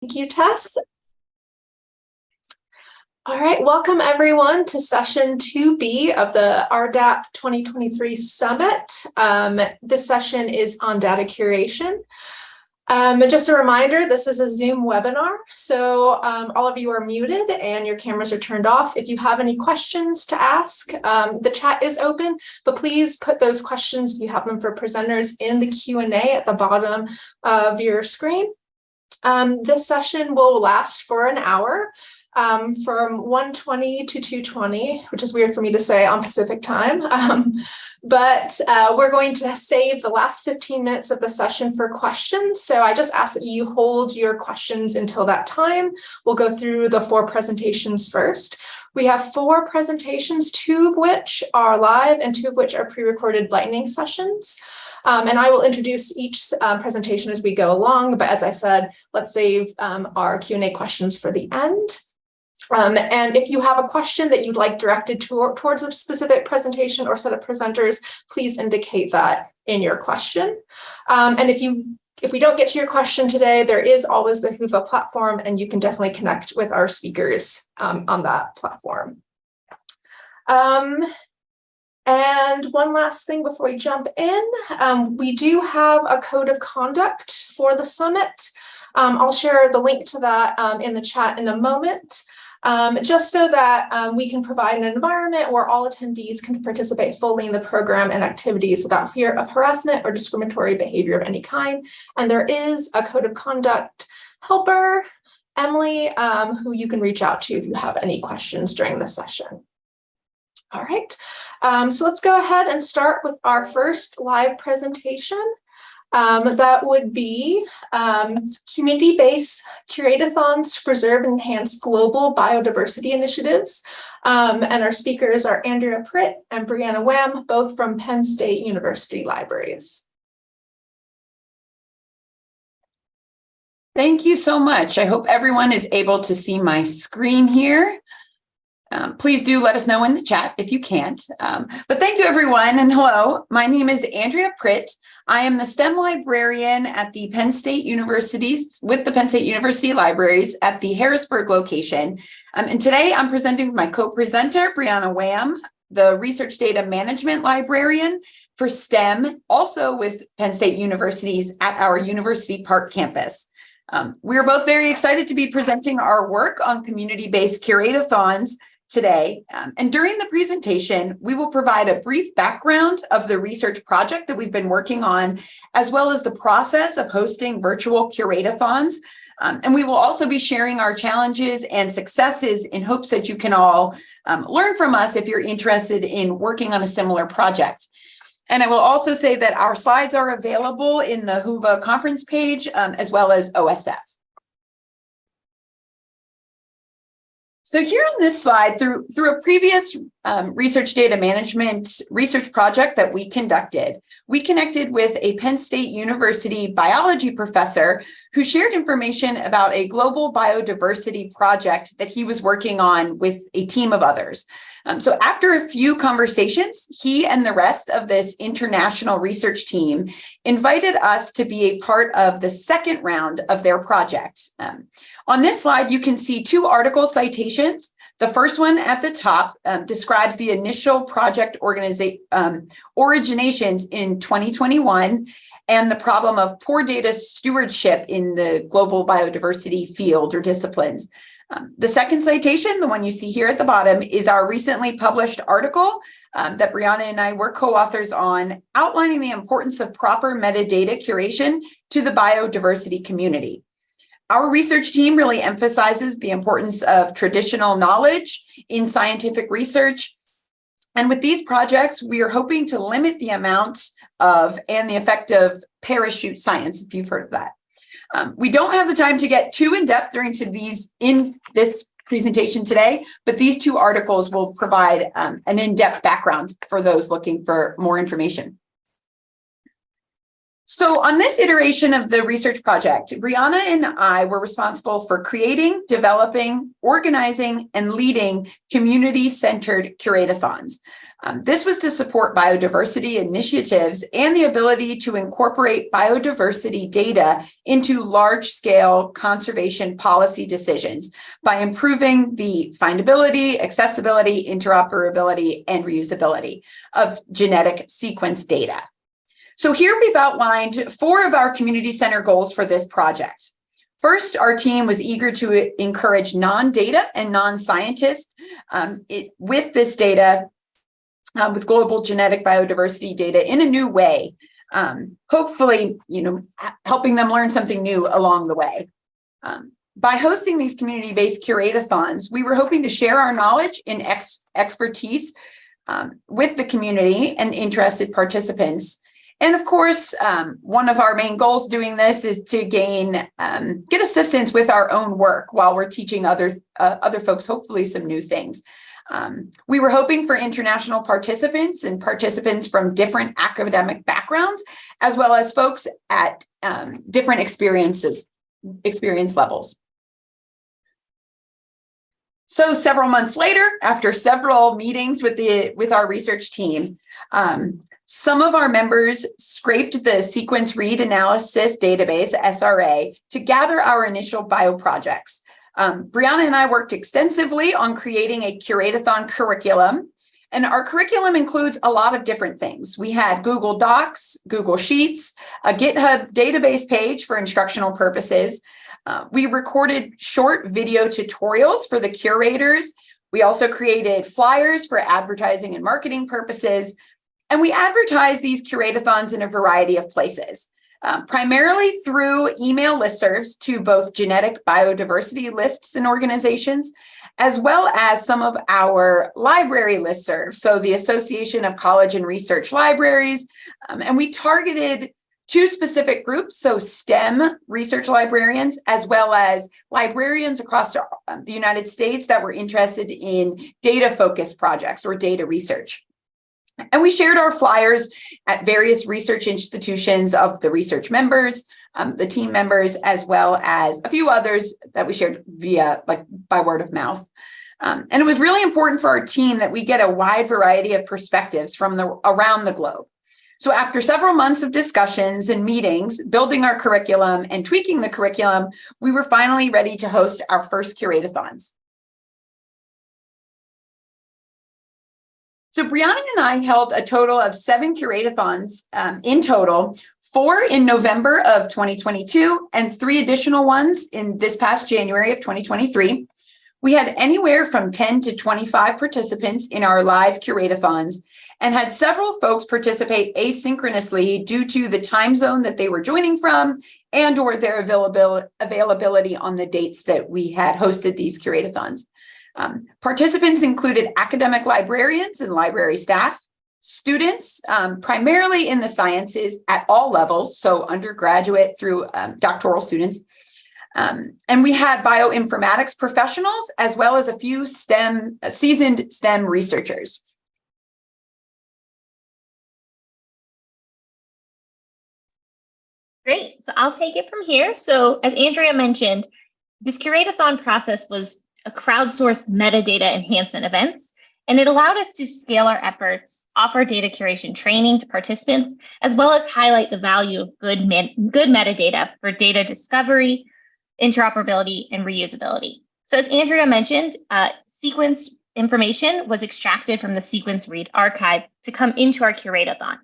Thank you, Tess. All right, welcome everyone to session 2B of the RDAP 2023 Summit. This session is on data curation. Just a reminder, this is a Zoom webinar, so all of you are muted and your cameras are turned off. If you have any questions to ask, the chat is open, but please put those questions, if you have them for presenters, in the Q&A at the bottom of your screen. This session will last for an hour. From 1:20 to 2:20, which is weird for me to say on Pacific time. But we're going to save the last 15 minutes of the session for questions. So I just ask that you hold your questions until that time. We'll go through the 4 presentations first. We have 4 presentations, 2 of which are live and 2 of which are pre-recorded lightning sessions. And I will introduce each presentation as we go along. But as I said, let's save our Q&A questions for the end. And if you have a question that you'd like directed towards a specific presentation or set of presenters, please indicate that in your question. And if we don't get to your question today, there is always the Whova platform, and you can definitely connect with our speakers on that platform. And one last thing before we jump in, we do have a code of conduct for the summit. I'll share the link to that in the chat in a moment. Just so that we can provide an environment where all attendees can participate fully in the program and activities without fear of harassment or discriminatory behavior of any kind. And there is a code of conduct helper, Emily, who you can reach out to if you have any questions during the session. All right, so let's go ahead and start with our first live presentation. That would be community-based curate-a-thons to preserve and enhance global biodiversity initiatives. And our speakers are Andrea Pritt and Brianna Wham, both from Penn State University Libraries. Thank you so much. I hope everyone is able to see my screen here. Please do let us know in the chat if you can't. But thank you, everyone, and hello. My name is Andrea Pritt. I am the STEM librarian at the Penn State Universities with the Penn State University Libraries at the Harrisburg location. And today I'm presenting with my co-presenter, Brianna Wham, the Research Data Management Librarian for STEM, also with Penn State Universities at our University Park campus. We are both very excited to be presenting our work on community-based curate-a-thons today. And during the presentation, we will provide a brief background of the research project that we've been working on, as well as the process of hosting virtual curate-a-thons. And we will also be sharing our challenges and successes in hopes that you can all learn from us if you're interested in working on a similar project. And I will also say that our slides are available in the Whova conference page, as well as OSF. So here on this slide, through a previous research data management research project that we conducted, we connected with a Penn State University biology professor who shared information about a global biodiversity project that he was working on with a team of others. So after a few conversations, he and the rest of this international research team invited us to be a part of the second round of their project. On this slide, you can see 2 article citations. The first one at the top describes the initial project originations in 2021 and the problem of poor data stewardship in the global biodiversity field or disciplines. The second citation, the one you see here at the bottom, is our recently published article that Brianna and I were co-authors on, outlining the importance of proper metadata curation to the biodiversity community. Our research team really emphasizes the importance of traditional knowledge in scientific research. And with these projects, we are hoping to limit the amount of and the effect of parachute science, if you've heard of that. We don't have the time to get too in-depth in this presentation today, but these 2 articles will provide an in-depth background for those looking for more information. So on this iteration of the research project, Brianna and I were responsible for creating, developing, organizing, and leading community-centered curate-a-thons. This was to support biodiversity initiatives and the ability to incorporate biodiversity data into large-scale conservation policy decisions by improving the findability, accessibility, interoperability, and reusability of genetic sequence data. So here we've outlined 4 of our community center goals for this project. First, our team was eager to encourage non-data and non-scientists with this data, with global genetic biodiversity data in a new way, hopefully, helping them learn something new along the way. By hosting these community-based curate-a-thons, we were hoping to share our knowledge and expertise with the community and interested participants. And of course, one of our main goals doing this is to get assistance with our own work while we're teaching other folks, hopefully, some new things. We were hoping for international participants and participants from different academic backgrounds, as well as folks at different experience levels. So several months later, after several meetings with our research team, some of our members scraped the sequence read analysis database, SRA, to gather our initial bio projects. Brianna and I worked extensively on creating a curate-a-thon curriculum, and our curriculum includes a lot of different things. We had Google Docs, Google Sheets, a GitHub database page for instructional purposes. We recorded short video tutorials for the curators. We also created flyers for advertising and marketing purposes. And we advertise these curate-a-thons in a variety of places, primarily through email listservs to both genetic biodiversity lists and organizations, as well as some of our library listservs, so the Association of College and Research Libraries. And we targeted 2 specific groups, so STEM research librarians, as well as librarians across the United States that were interested in data-focused projects or data research. And we shared our flyers at various research institutions of the research members, the team members, as well as a few others that we shared by word of mouth. And it was really important for our team that we get a wide variety of perspectives from around the globe. So after several months of discussions and meetings, building our curriculum and tweaking the curriculum, we were finally ready to host our first curate-a-thons. So Brianna and I held a total of 7 curate-a-thons in total, 4 in November of 2022 and 3 additional ones in this past January of 2023. We had anywhere from 10 to 25 participants in our live curate-a-thons and had several folks participate asynchronously due to the time zone that they were joining from and or their availability on the dates that we had hosted these curate-a-thons. Participants included academic librarians and library staff, students, primarily in the sciences at all levels, so undergraduate through doctoral students. And we had bioinformatics professionals, as well as a few seasoned STEM researchers. Great, so I'll take it from here. So as Andrea mentioned, this curate-a-thon process was a crowdsourced metadata enhancement events, and it allowed us to scale our efforts, offer data curation training to participants, as well as highlight the value of good metadata for data discovery, interoperability, and reusability. So as Andrea mentioned, sequence information was extracted from the sequence read archive to come into our curate-a-thon.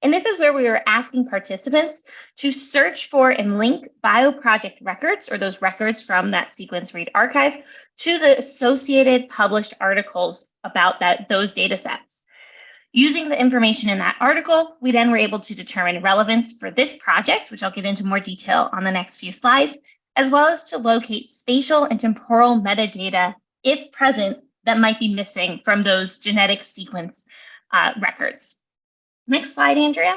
And this is where we were asking participants to search for and link bioproject records, or those records from that sequence read archive, to the associated published articles about those data sets. Using the information in that article, we then were able to determine relevance for this project, which I'll get into more detail on the next few slides, as well as to locate spatial and temporal metadata, if present, that might be missing from those genetic sequence records. Next slide, Andrea.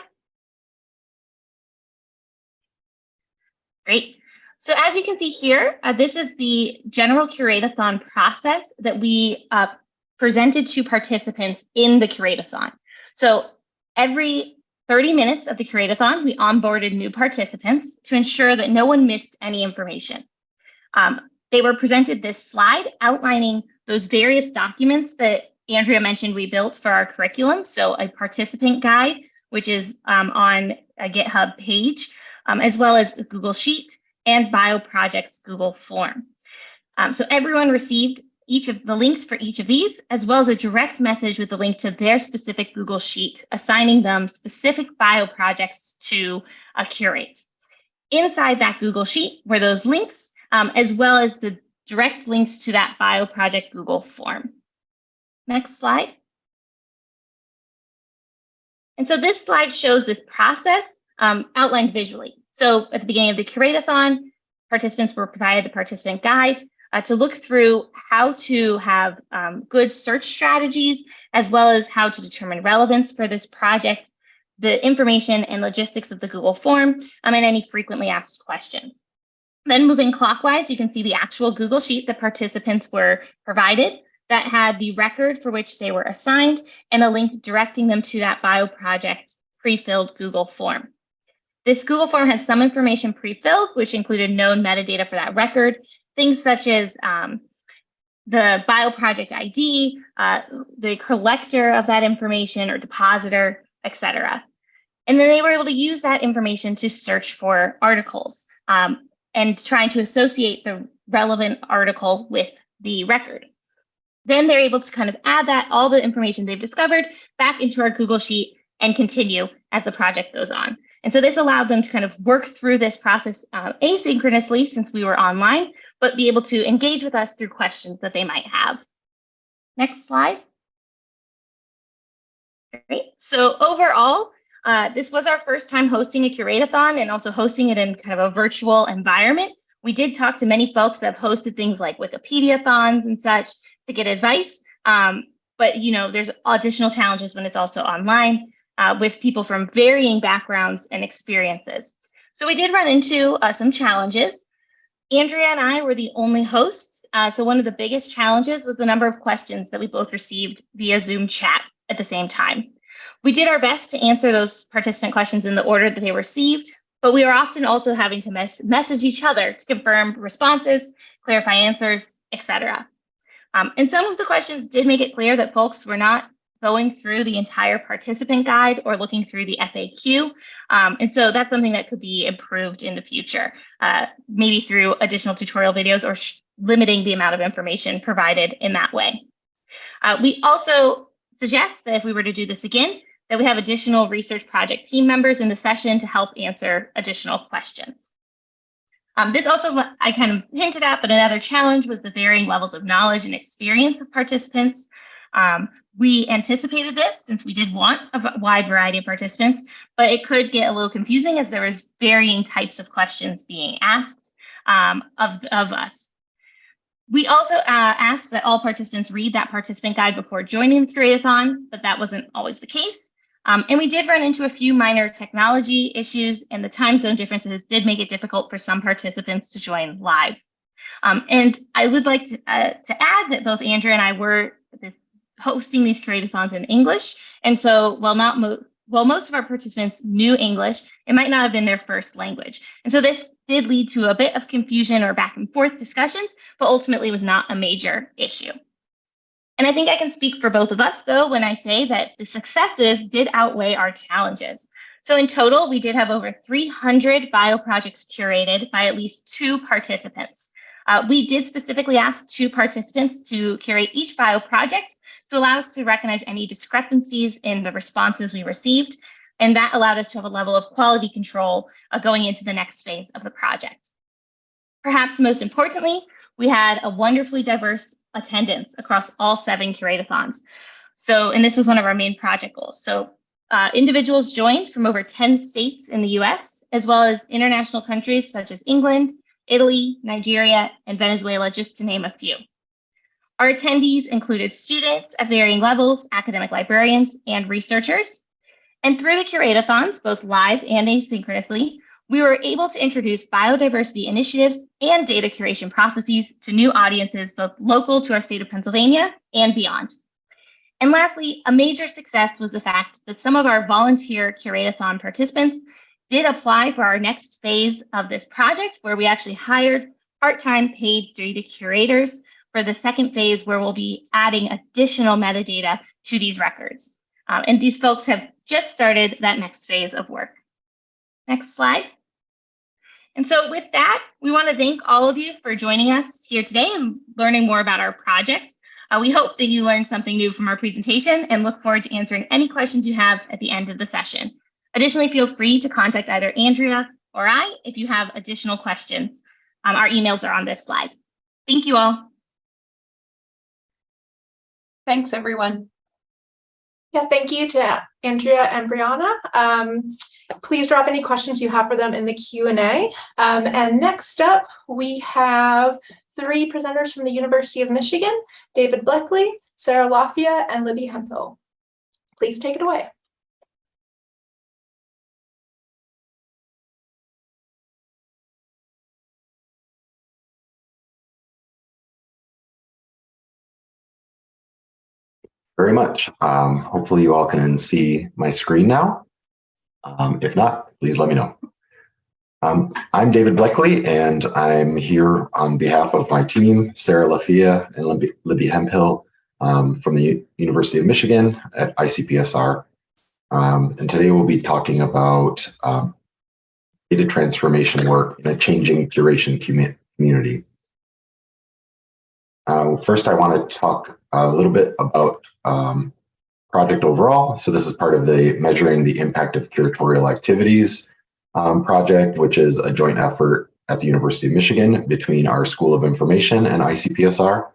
Great. So as you can see here, this is the general curate-a-thon process that we presented to participants in the curate-a-thon. So every 30 minutes of the Curateathon, we onboarded new participants to ensure that no one missed any information. They were presented this slide outlining those various documents that Andrea mentioned we built for our curriculum. So a participant guide, which is on a GitHub page, as well as a Google Sheet and BioProject's Google form. So everyone received each of the links for each of these, as well as a direct message with the link to their specific Google Sheet, assigning them specific BioProjects to curate. Inside that Google Sheet were those links, as well as the direct links to that BioProject Google form. Next slide. And so this slide shows this process outlined visually. So at the beginning of the Curateathon, participants were provided the participant guide to look through how to have good search strategies, as well as how to determine relevance for this project, the information and logistics of the Google form, and any frequently asked questions. Then moving clockwise, you can see the actual Google Sheet that participants were provided that had the record for which they were assigned and a link directing them to that BioProject pre-filled Google form. This Google form had some information pre-filled, which included known metadata for that record, things such as the BioProject ID, the collector of that information or depositor, etc. And then they were able to use that information to search for articles and trying to associate the relevant article with the record. Then they're able to kind of add that, all the information they've discovered, back into our Google Sheet and continue as the project goes on. And so this allowed them to kind of work through this process asynchronously since we were online, but be able to engage with us through questions that they might have. Next slide. Great. So overall, this was our first time hosting a Curateathon and also hosting it in kind of a virtual environment. We did talk to many folks that have hosted things like Wikipediathons and such to get advice, but there's additional challenges when it's also online with people from varying backgrounds and experiences. So we did run into some challenges. Andrea and I were the only hosts, so one of the biggest challenges was the number of questions that we both received via Zoom chat at the same time. We did our best to answer those participant questions in the order that they were received, but we were often also having to message each other to confirm responses, clarify answers, etc. And some of the questions did make it clear that folks were not going through the entire participant guide or looking through the FAQ. And so that's something that could be improved in the future, maybe through additional tutorial videos or limiting the amount of information provided in that way. We also suggest that if we were to do this again, that we have additional research project team members in the session to help answer additional questions. This also, I kind of hinted at, but another challenge was the varying levels of knowledge and experience of participants. We anticipated this since we did want a wide variety of participants, but it could get a little confusing as there was varying types of questions being asked of us. We also asked that all participants read that participant guide before joining the Curateathon, but that wasn't always the case. And we did run into a few minor technology issues, and the time zone differences did make it difficult for some participants to join live. And I would like to add that both Andrea and I were hosting these Curateathons in English. And so while most of our participants knew English, it might not have been their first language. And so this did lead to a bit of confusion or back and forth discussions, but ultimately was not a major issue. And I think I can speak for both of us, though, when I say that the successes did outweigh our challenges. So in total, we did have over 300 BioProjects curated by at least 2 participants. We did specifically ask 2 participants to curate each BioProject to allow us to recognize any discrepancies in the responses we received. And that allowed us to have a level of quality control going into the next phase of the project. Perhaps most importantly, we had a wonderfully diverse attendance across all 7 Curateathons. And this was one of our main project goals. So individuals joined from over 10 states in the US, as well as international countries such as England, Italy, Nigeria, and Venezuela, just to name a few. Our attendees included students at varying levels, academic librarians, and researchers. And through the Curateathons, both live and asynchronously, we were able to introduce biodiversity initiatives and data curation processes to new audiences, both local to our state of Pennsylvania and beyond. And lastly, a major success was the fact that some of our volunteer Curate-a-thon participants did apply for our next phase of this project, where we actually hired part-time paid data curators for the second phase, where we'll be adding additional metadata to these records. And these folks have just started that next phase of work. Next slide. And so with that, we want to thank all of you for joining us here today and learning more about our project. We hope that you learned something new from our presentation and look forward to answering any questions you have at the end of the session. Additionally, feel free to contact either Andrea or I if you have additional questions. Our emails are on this slide. Thank you all. Thanks, everyone. Yeah, thank you to Andrea and Brianna. Please drop any questions you have for them in the Q&A. And next up, we have 3 presenters from the University of Michigan: David Bleckley, Sarah Lafia, and Libby Hemphill. Please take it away. Very much. Hopefully you all can see my screen now. If not, please let me know. I'm David Bleckley, and I'm here on behalf of my team, Sarah Lafia and Libby Hemphill, from the University of Michigan at ICPSR. And today we'll be talking about data transformation work in a changing curation community. First, I want to talk a little bit about project overall. So this is part of the Measuring the Impact of Curatorial Activities project, which is a joint effort at the University of Michigan between our School of Information and ICPSR.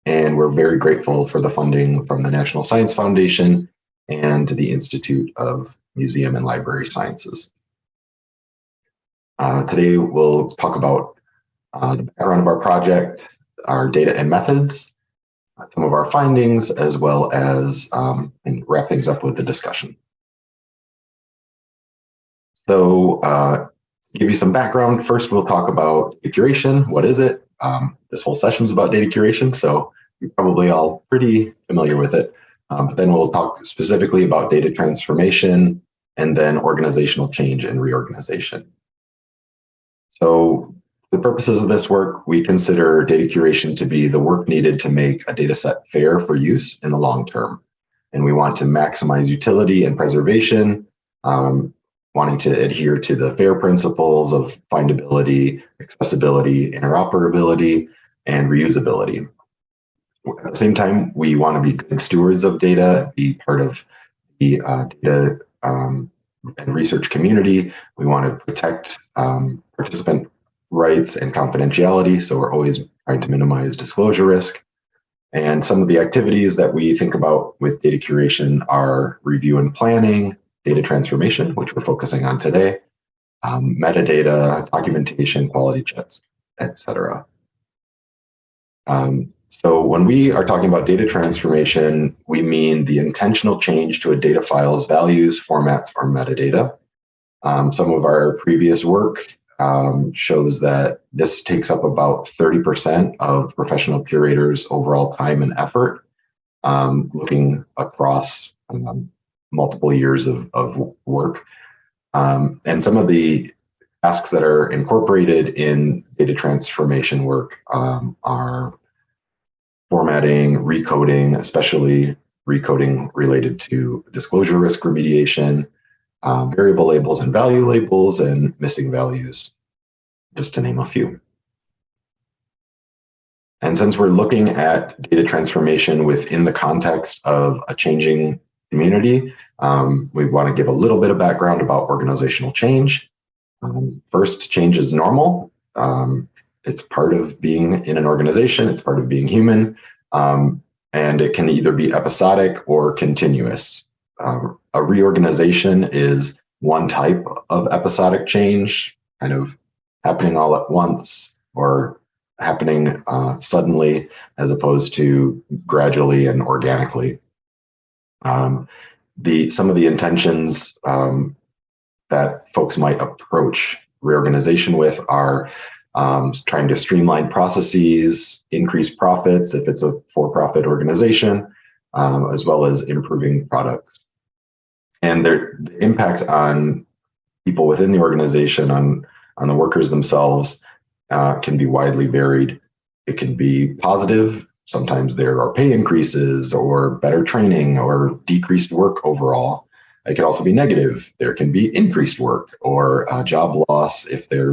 And we're very grateful for the funding from the National Science Foundation and the Institute of Museum and Library Sciences. Today, we'll talk about the background of our project, our data and methods, some of our findings, as well as and wrap things up with the discussion. So to give you some background, first we'll talk about data curation. What is it? This whole session's about data curation, so you're probably all pretty familiar with it. But then we'll talk specifically about data transformation and then organizational change and reorganization. So for the purposes of this work, we consider data curation to be the work needed to make a data set fair for use in the long term. And we want to maximize utility and preservation, wanting to adhere to the FAIR principles of findability, accessibility, interoperability, and reusability. At the same time, we want to be good stewards of data, be part of the data and research community. We want to protect participant rights and confidentiality, so we're always trying to minimize disclosure risk. And some of the activities that we think about with data curation are review and planning, data transformation, which we're focusing on today, metadata, documentation, quality checks, etc. So when we are talking about data transformation, we mean the intentional change to a data file's values, formats, or metadata. Some of our previous work shows that this takes up about 30% of professional curators' overall time and effort, looking across multiple years of work. And some of the tasks that are incorporated in data transformation work are formatting, recoding, especially recoding related to disclosure risk remediation, variable labels and value labels, and missing values, just to name a few. And since we're looking at data transformation within the context of a changing community, we want to give a little bit of background about organizational change. First, change is normal. It's part of being in an organization, it's part of being human, and it can either be episodic or continuous. A reorganization is one type of episodic change, kind of happening all at once or happening suddenly, as opposed to gradually and organically. Some of the intentions that folks might approach reorganization with are trying to streamline processes, increase profits if it's a for-profit organization, as well as improving products. And their impact on people within the organization, on the workers themselves, can be widely varied. It can be positive. Sometimes there are pay increases or better training or decreased work overall. It can also be negative. There can be increased work or job loss if there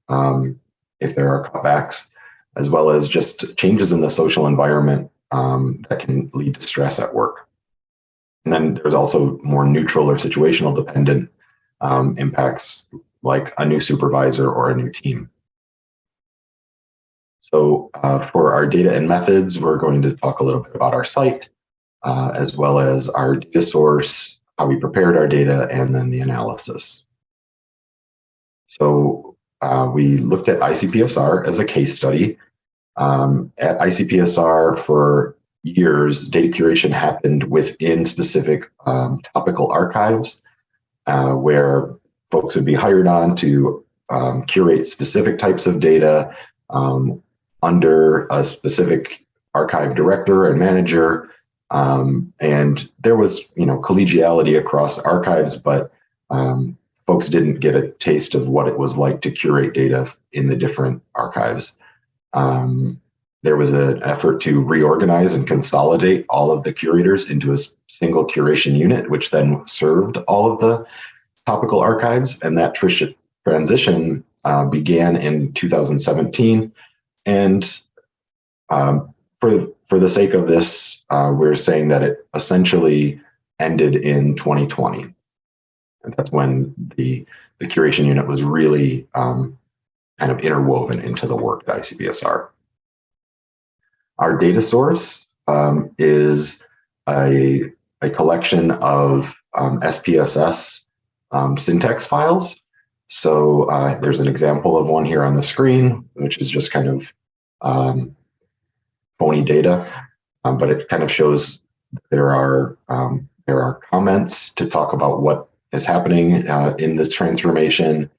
are cutbacks, as well as just changes in the social environment that can lead to stress at work. And then there's also more neutral or situational dependent impacts, like a new supervisor or a new team. So for our data and methods, we're going to talk a little bit about our site, as well as our data source, how we prepared our data, and then the analysis. So we looked at ICPSR as a case study. At ICPSR for years, data curation happened within specific topical archives, where folks would be hired on to curate specific types of data under a specific archive director and manager. And there was, collegiality across archives, but folks didn't get a taste of what it was like to curate data in the different archives. There was an effort to reorganize and consolidate all of the curators into a single curation unit, which then served all of the topical archives. And that transition began in 2017. And for the sake of this, we're saying that it essentially ended in 2020. And that's when the curation unit was really kind of interwoven into the work at ICPSR. Our data source is a collection of SPSS syntax files. So there's an example of one here on the screen, which is just kind of phony data, but it kind of shows there are comments to talk about what is happening in the transformation.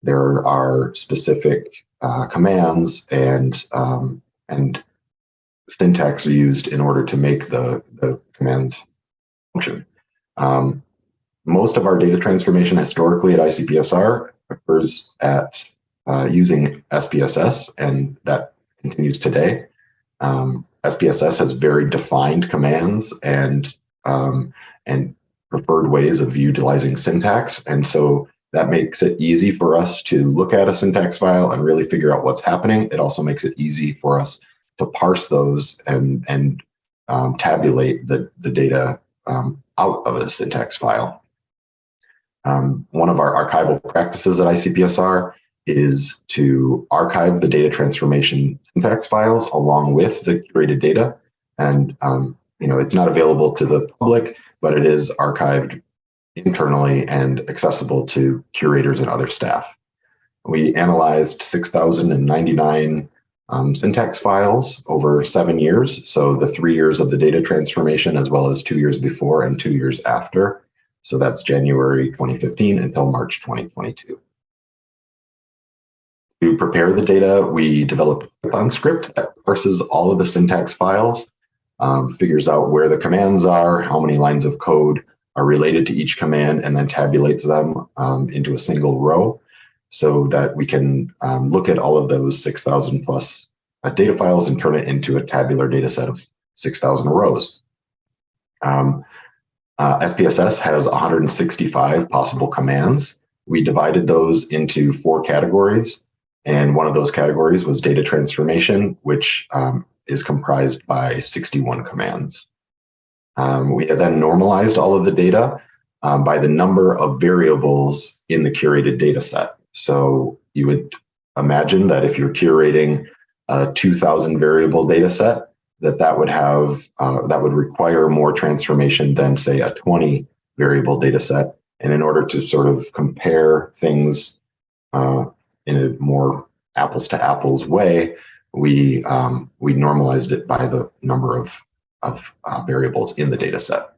There are specific commands and syntax used in order to make the commands function. Most of our data transformation historically at ICPSR occurs at using SPSS, and that continues today. SPSS has very defined commands and preferred ways of utilizing syntax, and so that makes it easy for us to look at a syntax file and really figure out what's happening. It also makes it easy for us to parse those and tabulate the data out of a syntax file. One of our archival practices at ICPSR is to archive the data transformation syntax files along with the curated data. And it's not available to the public, but it is archived internally and accessible to curators and other staff. We analyzed 6,099 syntax files over 7 years. So the 3 years of the data transformation, as well as 2 years before and 2 years after. So that's January 2015 until March 2022. To prepare the data, we developed a Python script that parses all of the syntax files, figures out where the commands are, how many lines of code are related to each command, and then tabulates them into a single row so that we can look at all of those 6,000 plus data files and turn it into a tabular data set of 6,000 rows. SPSS has 165 possible commands. We divided those into 4 categories, and one of those categories was data transformation, which is comprised by 61 commands. We have then normalized all of the data by the number of variables in the curated data set. So you would imagine that if you're curating a 2,000 variable data set, that would require more transformation than, say, a 20 variable data set. And in order to sort of compare things in a more apples to apples way, we normalized it by the number of variables in the data set.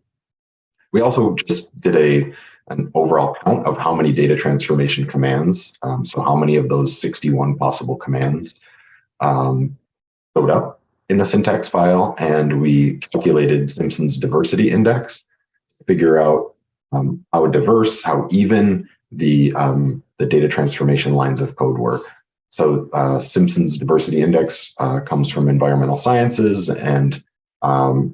We also just did an overall count of how many data transformation commands, so how many of those 61 possible commands showed up. in the syntax file, and we calculated Simpson's diversity index to figure out how diverse, how even the data transformation lines of code were. So Simpson's diversity index comes from environmental sciences, and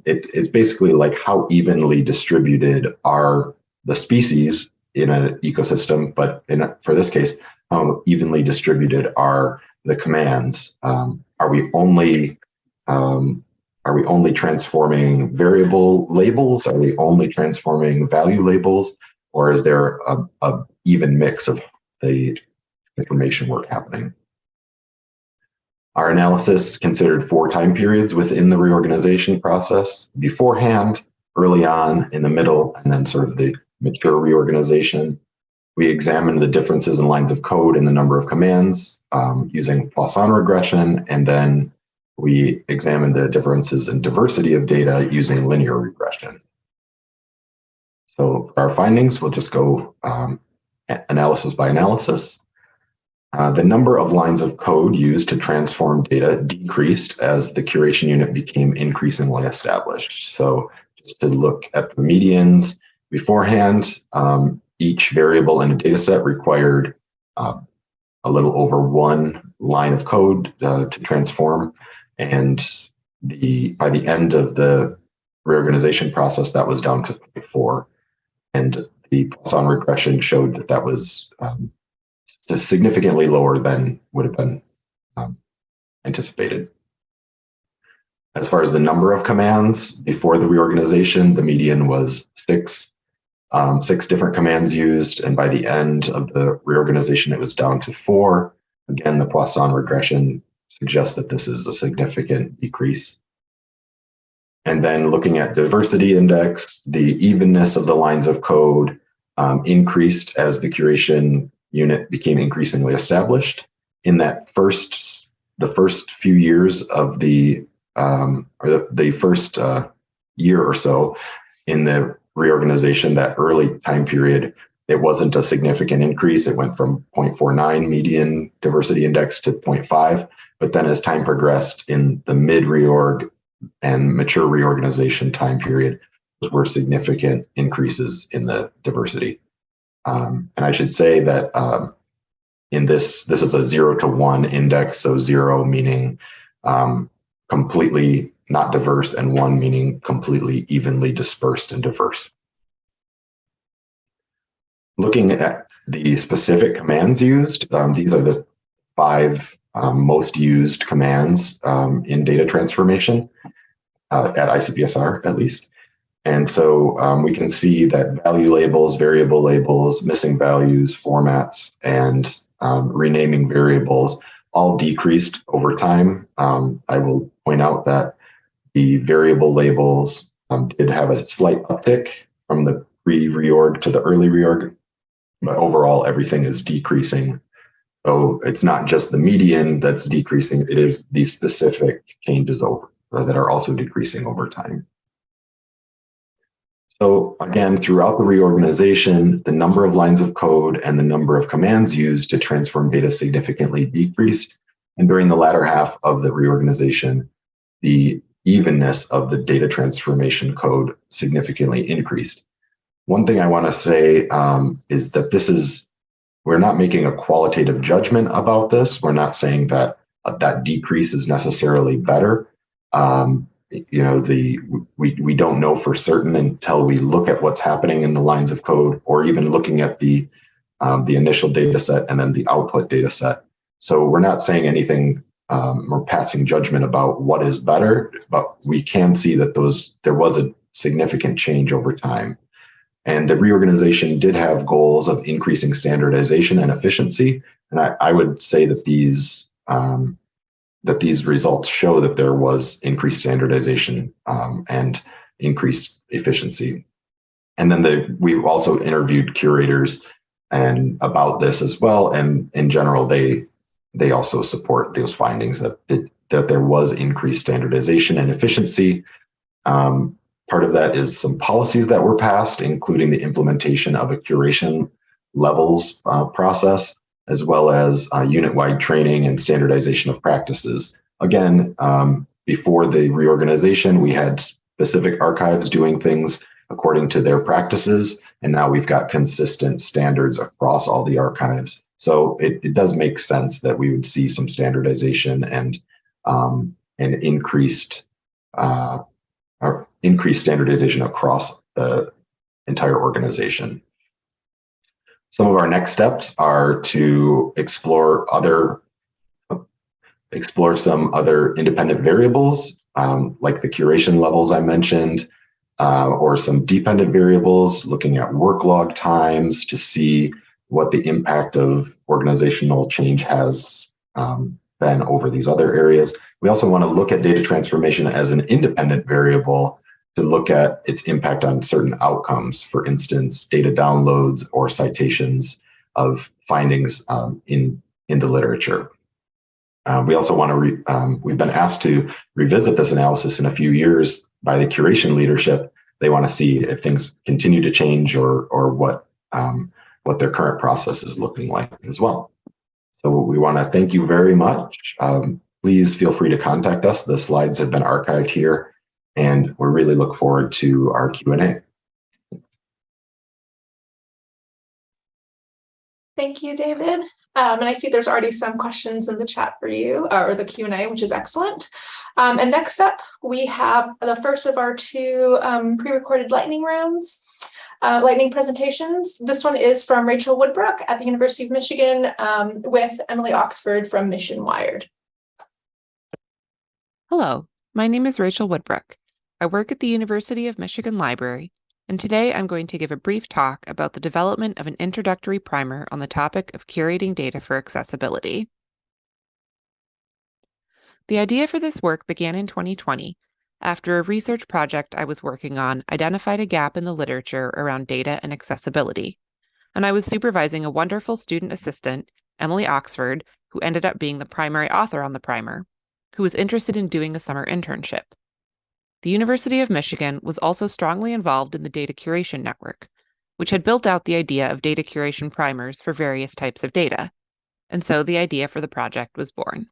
it is basically like how evenly distributed are the species in an ecosystem, but for this case, how evenly distributed are the commands. Are we only transforming variable labels? Are we only transforming value labels? Or is there a even mix of the information work happening? Our analysis considered 4 time periods within the reorganization process: beforehand, early on, in the middle, and then sort of the mature reorganization. We examined the differences in lines of code and the number of commands using Poisson regression, and then we examined the differences in diversity of data using linear regression. So for our findings, we'll just go analysis by analysis. The number of lines of code used to transform data decreased as the curation unit became increasingly established. So just to look at the medians beforehand, each variable in a data set required a little over 1 line of code to transform. And by the end of the reorganization process, that was down to 4. And the Poisson regression showed that was significantly lower than would have been anticipated. As far as the number of commands before the reorganization, the median was 6 different commands used, and by the end of the reorganization, it was down to 4. Again, the Poisson regression suggests that this is a significant decrease. And then looking at diversity index, the evenness of the lines of code increased as the curation unit became increasingly established. In that the first few years of the first year or so in the reorganization, that early time period, it wasn't a significant increase. It went from 0.49 median diversity index to 0.5. But then as time progressed in the mid-reorg and mature reorganization time period, those were significant increases in the diversity. And I should say that in this is a 0 to 1 index, so 0 meaning completely not diverse, and 1 meaning completely evenly dispersed and diverse. Looking at the specific commands used, these are the 5 most used commands in data transformation at ICPSR, at least. And so we can see that value labels, variable labels, missing values, formats, and renaming variables all decreased over time. I will point out that the variable labels did have a slight uptick from the pre-reorg to the early reorg, but overall everything is decreasing. So it's not just the median that's decreasing, it is the specific changes that are also decreasing over time. So again, throughout the reorganization, the number of lines of code and the number of commands used to transform data significantly decreased. And during the latter half of the reorganization, the evenness of the data transformation code significantly increased. One thing I want to say is that we're not making a qualitative judgment about this. We're not saying that that decrease is necessarily better. We don't know for certain until we look at what's happening in the lines of code, or even looking at the initial data set and then the output data set. So we're not saying anything or passing judgment about what is better, but we can see that there was a significant change over time. And the reorganization did have goals of increasing standardization and efficiency. And I would say that these results show that there was increased standardization and increased efficiency. And then we also interviewed curators and about this as well. And in general, they also support those findings that there was increased standardization and efficiency. Part of that is some policies that were passed, including the implementation of a curation levels process, as well as unit-wide training and standardization of practices. Again, Before the reorganization, we had specific archives doing things according to their practices, and now we've got consistent standards across all the archives. So it does make sense that we would see some standardization and increased standardization across the entire organization. Some of our next steps are to explore some other independent variables, like the curation levels I mentioned, or some dependent variables, looking at work log times to see what the impact of organizational change has been over these other areas. We also want to look at data transformation as an independent variable to look at its impact on certain outcomes, for instance, data downloads or citations of findings in the literature. We also want to, we've been asked to revisit this analysis in a few years by the curation leadership. They want to see if things continue to change or what their current process is looking like as well. So we want to thank you very much. Please feel free to contact us. The slides have been archived here, and we really look forward to our Q&A. Thank you, David. And I see there's already some questions in the chat for you, or the Q&A, which is excellent. And next up, we have the first of our two pre-recorded lightning rounds, lightning presentations. This one is from Rachel Woodbrook at the University of Michigan with Emily Oxford from Mission Wired. Hello, my name is Rachel Woodbrook. I work at the University of Michigan Library, and today I'm going to give a brief talk about the development of an introductory primer on the topic of curating data for accessibility. The idea for this work began in 2020, after a research project I was working on identified a gap in the literature around data and accessibility, and I was supervising a wonderful student assistant, Emily Oxford, who ended up being the primary author on the primer, who was interested in doing a summer internship. The University of Michigan was also strongly involved in the data curation network, which had built out the idea of data curation primers for various types of data, and so the idea for the project was born.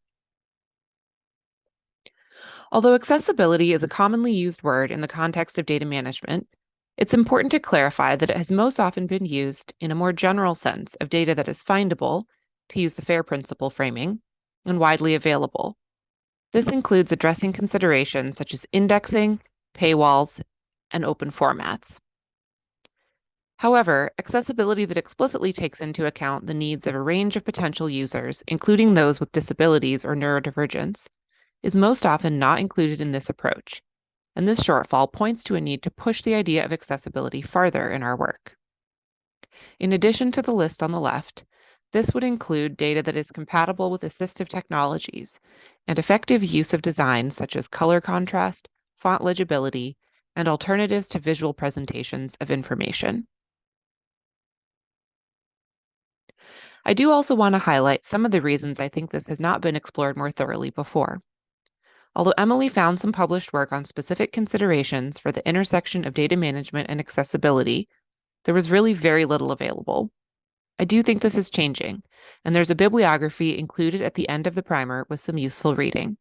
Although accessibility is a commonly used word in the context of data management, it's important to clarify that it has most often been used in a more general sense of data that is findable, to use the FAIR principle framing, and widely available. This includes addressing considerations such as indexing, paywalls, and open formats. However, accessibility that explicitly takes into account the needs of a range of potential users, including those with disabilities or neurodivergence, is most often not included in this approach, and this shortfall points to a need to push the idea of accessibility farther in our work. In addition to the list on the left, this would include data that is compatible with assistive technologies and effective use of designs such as color contrast, font legibility, and alternatives to visual presentations of information. I do also want to highlight some of the reasons I think this has not been explored more thoroughly before. Although Emily found some published work on specific considerations for the intersection of data management and accessibility, there was really very little available. I do think this is changing, and there's a bibliography included at the end of the primer with some useful reading.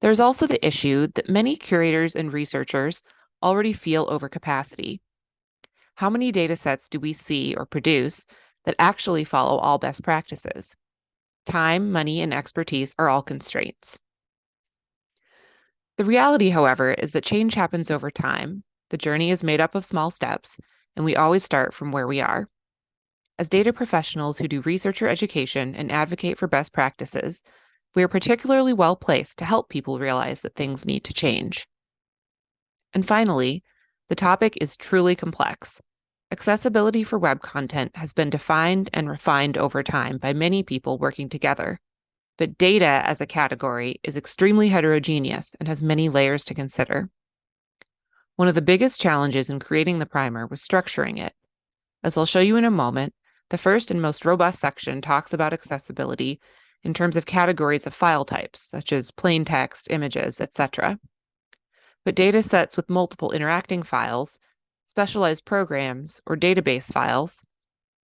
There's also the issue that many curators and researchers already feel overcapacity. How many data sets do we see or produce that actually follow all best practices? Time, money, and expertise are all constraints. The reality, however, is that change happens over time. The journey is made up of small steps, and we always start from where we are. As data professionals who do researcher education and advocate for best practices, we are particularly well placed to help people realize that things need to change. And finally, the topic is truly complex. Accessibility for web content has been defined and refined over time by many people working together, but data as a category is extremely heterogeneous and has many layers to consider. One of the biggest challenges in creating the primer was structuring it. As I'll show you in a moment, the first and most robust section talks about accessibility in terms of categories of file types, such as plain text, images, etc. But data sets with multiple interacting files, specialized programs, or database files,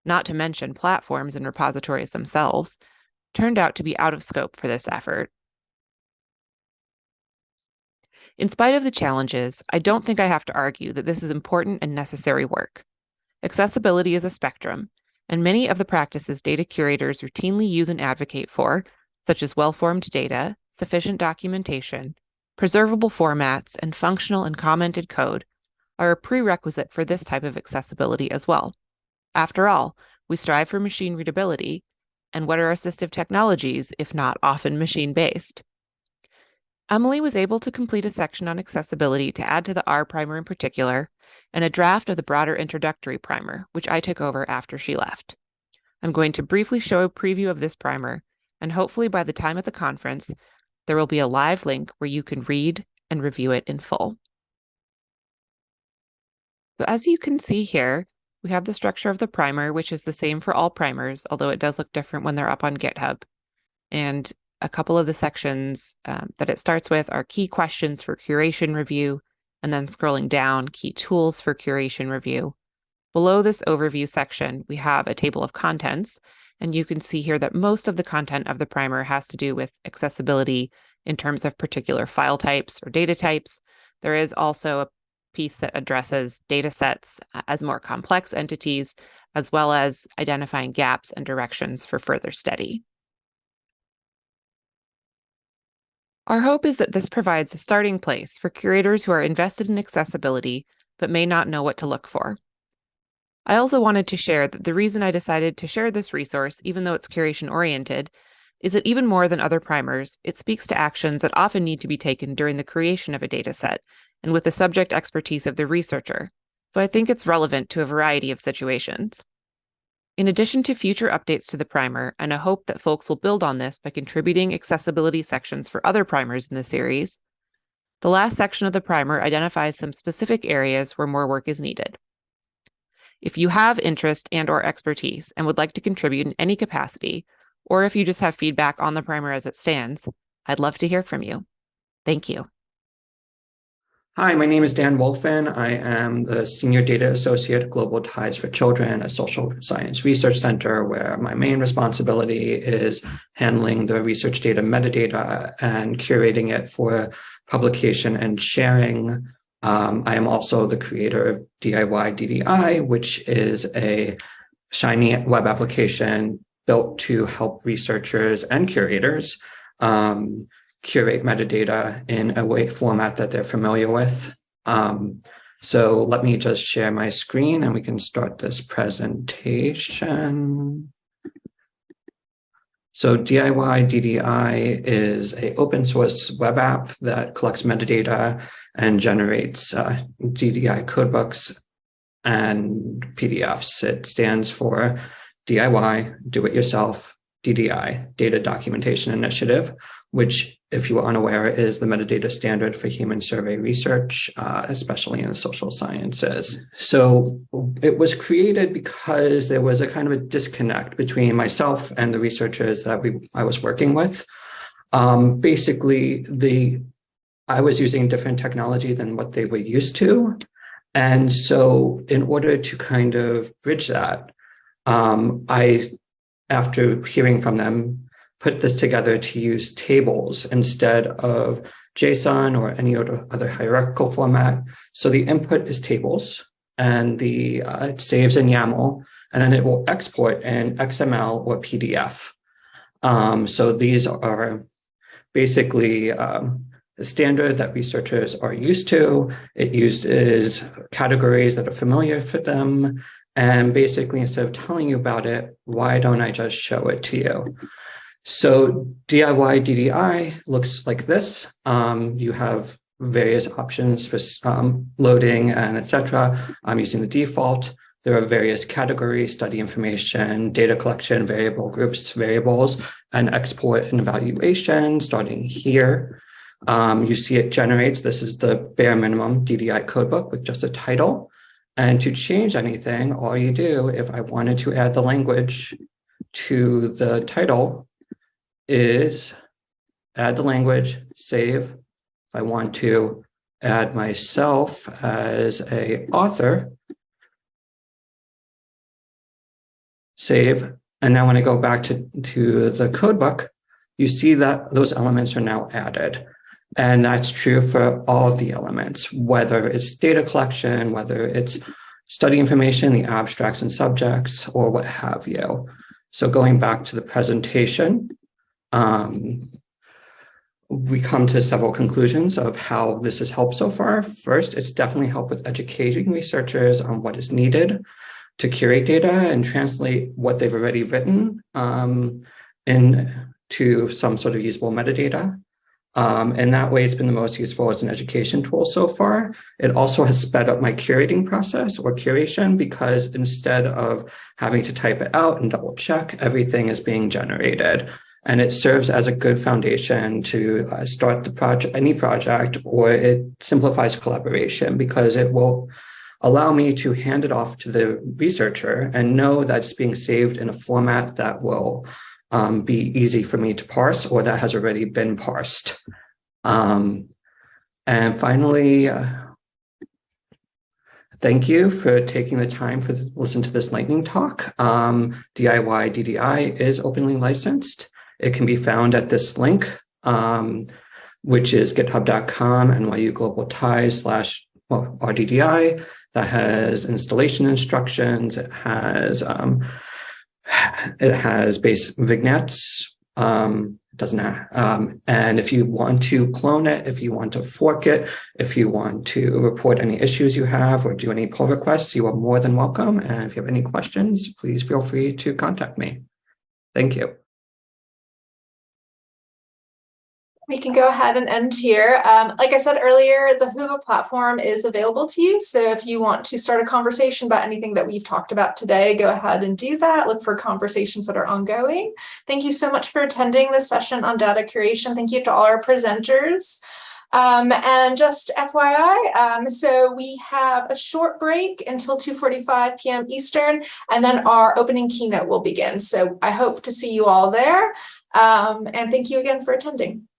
not to mention platforms and repositories themselves, turned out to be out of scope for this effort. In spite of the challenges, I don't think I have to argue that this is important and necessary work. Accessibility is a spectrum, and many of the practices data curators routinely use and advocate for, such as well-formed data, sufficient documentation, preservable formats, and functional and commented code, are a prerequisite for this type of accessibility as well. After all, we strive for machine readability, and what are assistive technologies if not often machine-based? Emily was able to complete a section on accessibility to add to the R primer in particular, and a draft of the broader introductory primer, which I took over after she left. I'm going to briefly show a preview of this primer, and hopefully by the time of the conference, there will be a live link where you can read and review it in full. So as you can see here, we have the structure of the primer, which is the same for all primers, although it does look different when they're up on GitHub. And a couple of the sections that it starts with are key questions for curation review, and then scrolling down, key tools for curation review. Below this overview section, we have a table of contents, and you can see here that most of the content of the primer has to do with accessibility in terms of particular file types or data types. There is also a piece that addresses data sets as more complex entities, as well as identifying gaps and directions for further study. Our hope is that this provides a starting place for curators who are invested in accessibility but may not know what to look for. I also wanted to share that the reason I decided to share this resource, even though it's curation-oriented, is that even more than other primers, it speaks to actions that often need to be taken during the creation of a dataset and with the subject expertise of the researcher, so I think it's relevant to a variety of situations. In addition to future updates to the primer, and a hope that folks will build on this by contributing accessibility sections for other primers in the series, the last section of the primer identifies some specific areas where more work is needed. If you have interest and/or expertise and would like to contribute in any capacity, or if you just have feedback on the primer as it stands, I'd love to hear from you. Thank you. Hi, my name is Dan Wolfen. I am the Senior Data Associate at Global Ties for Children, a social science research center where my main responsibility is handling the research data metadata and curating it for publication and sharing. I am also the creator of DIY DDI, which is a Shiny web application built to help researchers and curators curate metadata in a format that they're familiar with. So let me just share my screen and we can start this presentation. So DIY DDI is an open source web app that collects metadata and generates DDI codebooks and PDFs. It stands for DIY, Do It Yourself, DDI, Data Documentation Initiative, which, if you are unaware, is the metadata standard for human survey research, especially in the social sciences. So it was created because there was a kind of a disconnect between myself and the researchers that I was working with. Basically, I was using different technology than what they were used to. And so in order to kind of bridge that, after hearing from them, put this together to use tables instead of JSON or any other hierarchical format. So the input is tables, and it saves in YAML, and then it will export in XML or PDF. So these are basically the standard that researchers are used to. It uses categories that are familiar for them. And basically, instead of telling you about it, why don't I just show it to you? So DIY DDI looks like this. You have various options for loading and etc. I'm using the default. There are various categories: study information, data collection, variable groups, variables, and export and evaluation starting here. You see it generates, this is the bare minimum DDI codebook with just a title. And to change anything, all you do, if I wanted to add the language to the title, is add the language, save. If I want to add myself as an author, save. And now when I go back to the codebook, you see that those elements are now added. And that's true for all of the elements, whether it's data collection, whether it's study information, the abstracts and subjects, or what have you. So going back to the presentation, we come to several conclusions of how this has helped so far. First, it's definitely helped with educating researchers on what is needed to curate data and translate what they've already written into some sort of usable metadata. And that way it's been the most useful as an education tool so far. It also has sped up my curating process or curation, because instead of having to type it out and double check, everything is being generated. And it serves as a good foundation to start the project, any project, or it simplifies collaboration because it will allow me to hand it off to the researcher and know that it's being saved in a format that will be easy for me to parse, or that has already been parsed. And finally, thank you for taking the time to listen to this lightning talk. DIY DDI is openly licensed. It can be found at this link, which is github.com NYU Global Ties /RDDI. That has installation instructions. It has base vignettes. Doesn't and if you want to clone it, if you want to fork it, if you want to report any issues you have or do any pull requests, you are more than welcome. And if you have any questions, please feel free to contact me. Thank you. We can go ahead and end here. Like I said earlier, the Whova platform is available to you. So if you want to start a conversation about anything that we've talked about today, go ahead and do that. Look for conversations that are ongoing. Thank you so much for attending this session on data curation. Thank you to all our presenters. And just FYI, so we have a short break until 2:45 p.m. Eastern, and then our opening keynote will begin. So I hope to see you all there. And thank you again for attending.